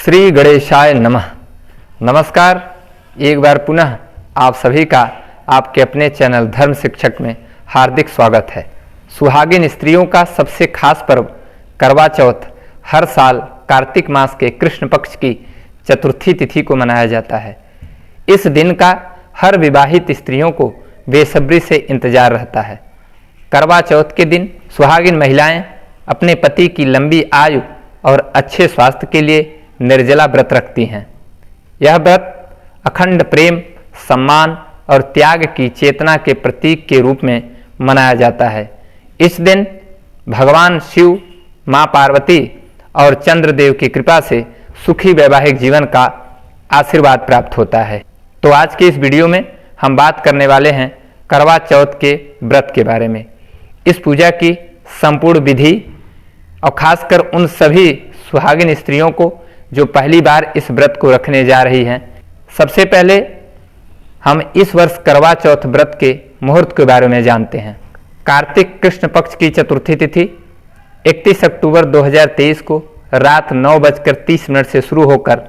श्री गणेशाय नमः। नमस्कार। एक बार पुनः आप सभी का आपके अपने चैनल धर्म शिक्षक में हार्दिक स्वागत है। सुहागिन स्त्रियों का सबसे खास पर्व करवा चौथ हर साल कार्तिक मास के कृष्ण पक्ष की चतुर्थी तिथि को मनाया जाता है। इस दिन का हर विवाहित स्त्रियों को बेसब्री से इंतजार रहता है। करवा चौथ के दिन सुहागिन महिलाएं अपने पति की लंबी आयु और अच्छे स्वास्थ्य के लिए निर्जला व्रत रखती हैं। यह व्रत अखंड प्रेम, सम्मान और त्याग की चेतना के प्रतीक के रूप में मनाया जाता है। इस दिन भगवान शिव, माँ पार्वती और चंद्रदेव की कृपा से सुखी वैवाहिक जीवन का आशीर्वाद प्राप्त होता है। तो आज के इस वीडियो में हम बात करने वाले हैं करवा चौथ के व्रत के बारे में। इस पूजा की संपूर्ण विधि और खासकर उन सभी सुहागिन स्त्रियों को जो पहली बार इस व्रत को रखने जा रही हैं। सबसे पहले हम इस वर्ष करवा चौथ व्रत के मुहूर्त के बारे में जानते हैं। कार्तिक कृष्ण पक्ष की चतुर्थी तिथि 31 अक्टूबर 2023 को रात 9:30 से शुरू होकर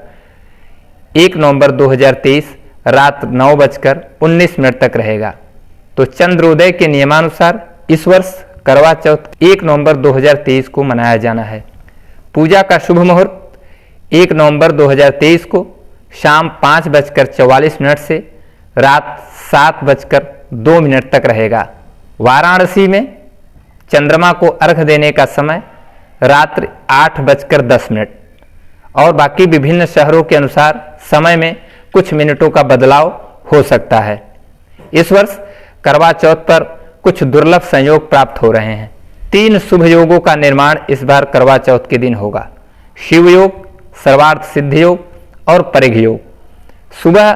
1 नवंबर 2023 रात 9:19 तक रहेगा। तो चंद्रोदय के नियमानुसार इस वर्ष करवा चौथ 1 नवंबर 2023 को मनाया जाना है। पूजा का शुभ मुहूर्त 1 नवंबर 2023 को शाम 5:44 से रात 7:02 तक रहेगा। वाराणसी में चंद्रमा को अर्घ देने का समय रात्रि 8:10 और बाकी विभिन्न शहरों के अनुसार समय में कुछ मिनटों का बदलाव हो सकता है। इस वर्ष करवा चौथ पर कुछ दुर्लभ संयोग प्राप्त हो रहे हैं। 3 शुभ योगों का निर्माण इस बार करवा चौथ के दिन होगा। शिव योग, सर्वार्थ सिद्धि योग और परिघ योग। सुबह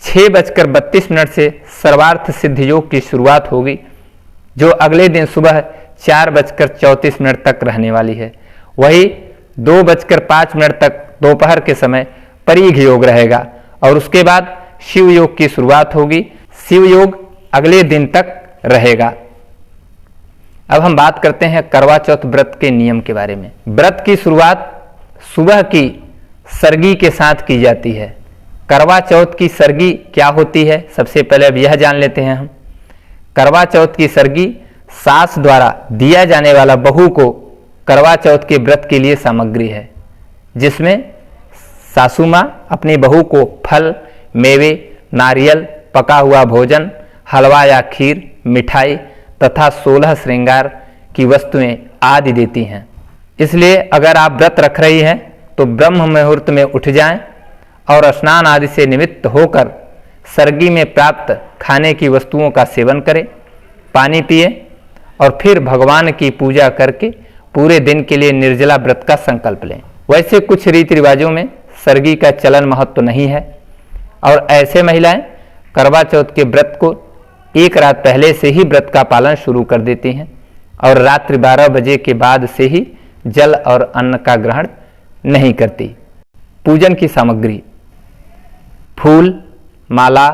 6:32 से सर्वार्थ सिद्धि योग की शुरुआत होगी, जो अगले दिन सुबह 4:34 तक रहने वाली है। वही 2:05 तक दोपहर के समय परिघ योग रहेगा और उसके बाद शिव योग की शुरुआत होगी। शिव योग अगले दिन तक रहेगा। अब हम बात करते हैं करवा चौथ व्रत के नियम के बारे में। व्रत की शुरुआत सुबह की सरगी के साथ की जाती है। करवा चौथ की सरगी क्या होती है, सबसे पहले अब यह जान लेते हैं हम। करवा चौथ की सरगी सास द्वारा दिया जाने वाला बहू को करवा चौथ के व्रत के लिए सामग्री है, जिसमें सासू माँ अपनी बहू को फल, मेवे, नारियल, पका हुआ भोजन, हलवा या खीर, मिठाई तथा 16 श्रृंगार की वस्तुएं आदि देती हैं। इसलिए अगर आप व्रत रख रही हैं तो ब्रह्म मुहूर्त में उठ जाएं और स्नान आदि से निवृत्त होकर सरगी में प्राप्त खाने की वस्तुओं का सेवन करें, पानी पिए और फिर भगवान की पूजा करके पूरे दिन के लिए निर्जला व्रत का संकल्प लें। वैसे कुछ रीति रिवाजों में सरगी का चलन महत्व नहीं है और ऐसे महिलाएं करवा चौथ के व्रत को एक रात पहले से ही व्रत का पालन शुरू कर देती हैं और रात्रि 12 बजे के बाद से ही जल और अन्न का ग्रहण नहीं करती। पूजन की सामग्री: फूल, माला,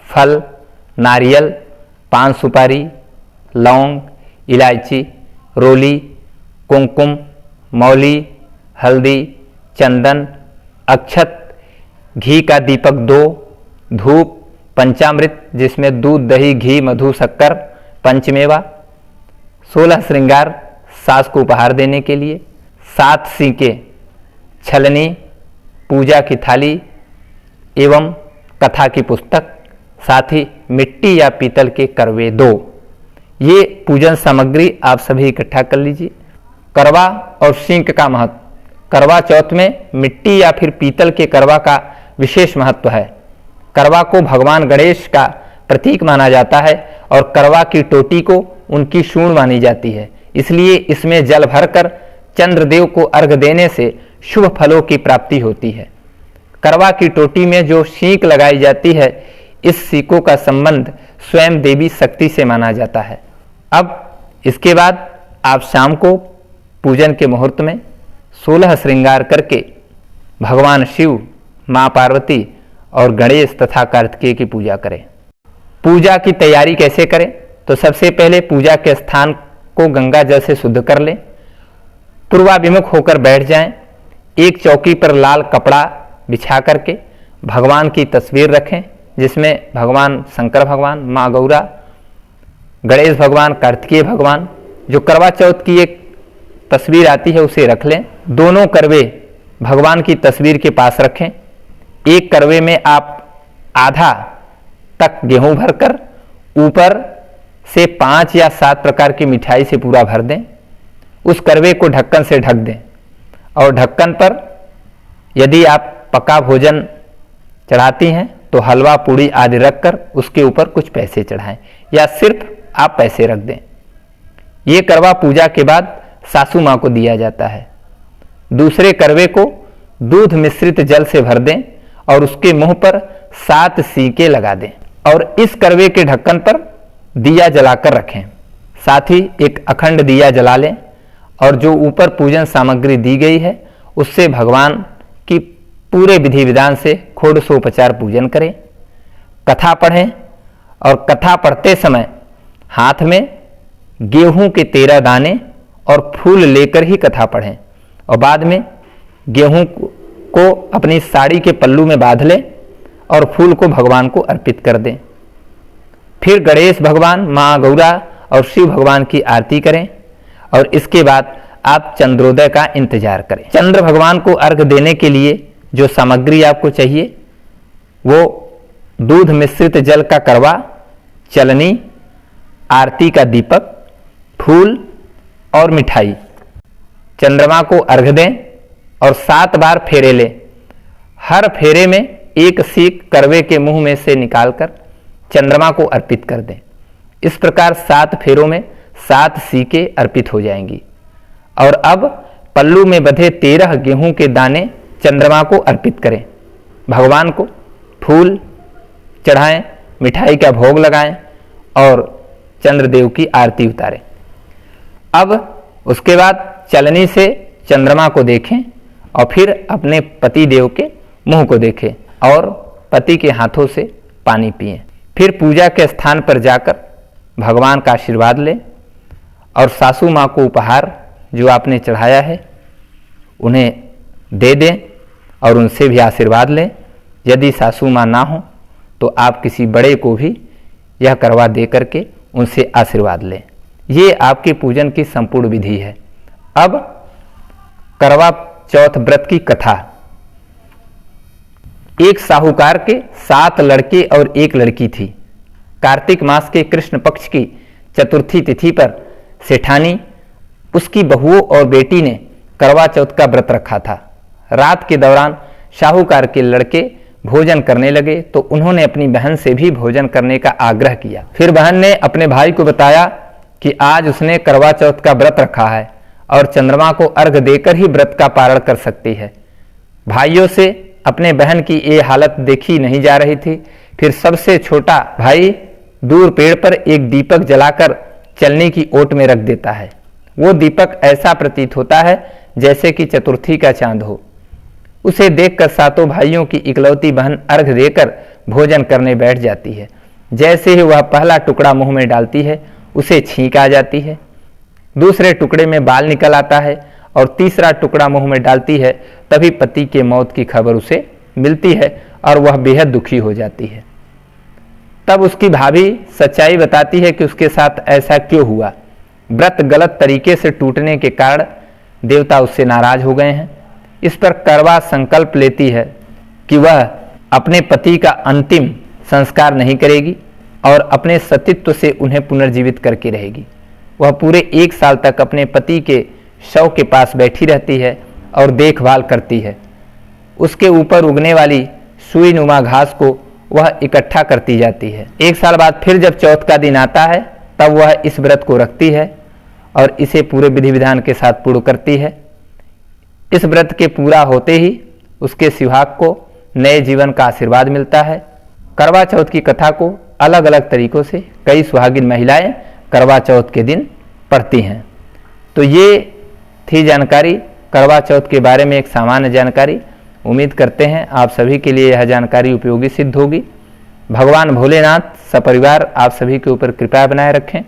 फल, नारियल, पान सुपारी, लौंग, इलायची, रोली, कुमकुम, मौली, हल्दी, चंदन, अक्षत, घी का दीपक 2, धूप, पंचामृत जिसमें दूध, दही, घी, मधु, शक्कर, पंचमेवा, 16 श्रृंगार सास को उपहार देने के लिए, 7 सीके, छलनी, पूजा की थाली एवं कथा की पुस्तक, साथ ही मिट्टी या पीतल के करवे 2। ये पूजन सामग्री आप सभी इकट्ठा कर लीजिए। करवा और सींक का महत्व: करवा चौथ में मिट्टी या फिर पीतल के करवा का विशेष महत्व है। करवा को भगवान गणेश का प्रतीक माना जाता है और करवा की टोटी को उनकी सूंड मानी जाती है। इसलिए इसमें जल भरकर चंद्रदेव को अर्घ देने से शुभ फलों की प्राप्ति होती है। करवा की टोटी में जो सींक लगाई जाती है, इस सीकों का संबंध स्वयं देवी शक्ति से माना जाता है। अब इसके बाद आप शाम को पूजन के मुहूर्त में 16 श्रृंगार करके भगवान शिव, माँ पार्वती और गणेश तथा कार्तिकेय की पूजा करें। पूजा की तैयारी कैसे करें? तो सबसे पहले पूजा के स्थान को गंगा जल से शुद्ध कर लें। पूर्वाभिमुख होकर बैठ जाएं। एक चौकी पर लाल कपड़ा बिछा करके भगवान की तस्वीर रखें, जिसमें भगवान शंकर भगवान, माँ गौरा, गणेश भगवान, कार्तिकेय भगवान, जो करवा चौथ की एक तस्वीर आती है उसे रख लें। दोनों करवे भगवान की तस्वीर के पास रखें। एक करवे में आप आधा तक गेहूं भरकर ऊपर से 5 या 7 प्रकार की मिठाई से पूरा भर दें। उस करवे को ढक्कन से ढक दें और ढक्कन पर यदि आप पका भोजन चढ़ाती हैं तो हलवा पूड़ी आदि रखकर उसके ऊपर कुछ पैसे चढ़ाएं या सिर्फ आप पैसे रख दें। ये करवा पूजा के बाद सासू माँ को दिया जाता है। दूसरे करवे को दूध मिश्रित जल से भर दें और उसके मुंह पर 7 सीके लगा दें और इस करवे के ढक्कन पर दिया जलाकर रखें। साथ ही एक अखंड दिया जला लें और जो ऊपर पूजन सामग्री दी गई है उससे भगवान की पूरे विधि विधान से षोडशोपचार पूजन करें। कथा पढ़ें और कथा पढ़ते समय हाथ में गेहूं के 13 दाने और फूल लेकर ही कथा पढ़ें और बाद में गेहूं को अपनी साड़ी के पल्लू में बांध लें और फूल को भगवान को अर्पित कर दें। फिर गणेश भगवान, माँ गौरा और शिव भगवान की आरती करें और इसके बाद आप चंद्रोदय का इंतजार करें। चंद्र भगवान को अर्घ देने के लिए जो सामग्री आपको चाहिए वो दूध मिश्रित जल का करवा, चलनी, आरती का दीपक, फूल और मिठाई। चंद्रमा को अर्घ दें और 7 बार फेरे लें। हर फेरे में एक सीख करवे के मुंह में से निकालकर चंद्रमा को अर्पित कर दें। इस प्रकार 7 फेरों में 7 सीके अर्पित हो जाएंगी। और अब पल्लू में बंधे 13 गेहूं के दाने चंद्रमा को अर्पित करें। भगवान को फूल चढ़ाएं, मिठाई का भोग लगाएं और चंद्रदेव की आरती उतारें। अब उसके बाद चलनी से चंद्रमा को देखें और फिर अपने पति देव के मुंह को देखें और पति के हाथों से पानी पिएं। फिर पूजा के स्थान पर जाकर भगवान का आशीर्वाद लें और सासू माँ को उपहार जो आपने चढ़ाया है उन्हें दे दें और उनसे भी आशीर्वाद लें। यदि सासू माँ ना हो तो आप किसी बड़े को भी यह करवा दे करके उनसे आशीर्वाद लें। ये आपके पूजन की संपूर्ण विधि है। अब करवा चौथ व्रत की कथा। एक साहूकार के 7 लड़के और 1 लड़की थी। कार्तिक मास के कृष्ण पक्ष की चतुर्थी तिथि पर सेठानी, उसकी बहुओं और बेटी ने करवा चौथ का व्रत रखा था। रात के दौरान साहूकार के लड़के भोजन करने लगे तो उन्होंने अपनी बहन से भी भोजन करने का आग्रह किया। फिर बहन ने अपने भाई को बताया कि आज उसने करवा चौथ का व्रत रखा है और चंद्रमा को अर्घ देकर ही व्रत का पारण कर सकती है। भाइयों से अपने बहन की ये हालत देखी नहीं जा रही थी। फिर सबसे छोटा भाई दूर पेड़ पर एक दीपक जलाकर चलनी की ओट में रख देता है। वो दीपक ऐसा प्रतीत होता है जैसे कि चतुर्थी का चांद हो। उसे देखकर सातों भाइयों की इकलौती बहन अर्घ देकर भोजन करने बैठ जाती है। जैसे ही वह पहला टुकड़ा मुंह में डालती है उसे छींक आ जाती है, दूसरे टुकड़े में बाल निकल आता है और तीसरा टुकड़ा मुंह में डालती है तभी पति के मौत की खबर उसे मिलती है और वह बेहद दुखी हो जाती है। तब उसकी भाभी सच्चाई बताती है कि उसके साथ ऐसा क्यों हुआ। व्रत गलत तरीके से टूटने के कारण देवता उससे नाराज हो गए हैं। इस पर करवा संकल्प लेती है कि वह अपने पति का अंतिम संस्कार नहीं करेगी और अपने सतीत्व से उन्हें पुनर्जीवित करके रहेगी। वह पूरे 1 साल तक अपने पति के शव के पास बैठी रहती है और देखभाल करती है। उसके ऊपर उगने वाली सुई नुमा घास को वह इकट्ठा करती जाती है। 1 साल बाद फिर जब चौथ का दिन आता है तब वह इस व्रत को रखती है और इसे पूरे विधि विधान के साथ पूर्ण करती है। इस व्रत के पूरा होते ही उसके सुहाग को नए जीवन का आशीर्वाद मिलता है। करवा चौथ की कथा को अलग अलग तरीकों से कई सुहागिन महिलाएं करवा चौथ के दिन पढ़ती हैं। तो ये थी जानकारी करवा चौथ के बारे में, एक सामान्य जानकारी। उम्मीद करते हैं आप सभी के लिए यह जानकारी उपयोगी सिद्ध होगी। भगवान भोलेनाथ सपरिवार आप सभी के ऊपर कृपा बनाए रखें।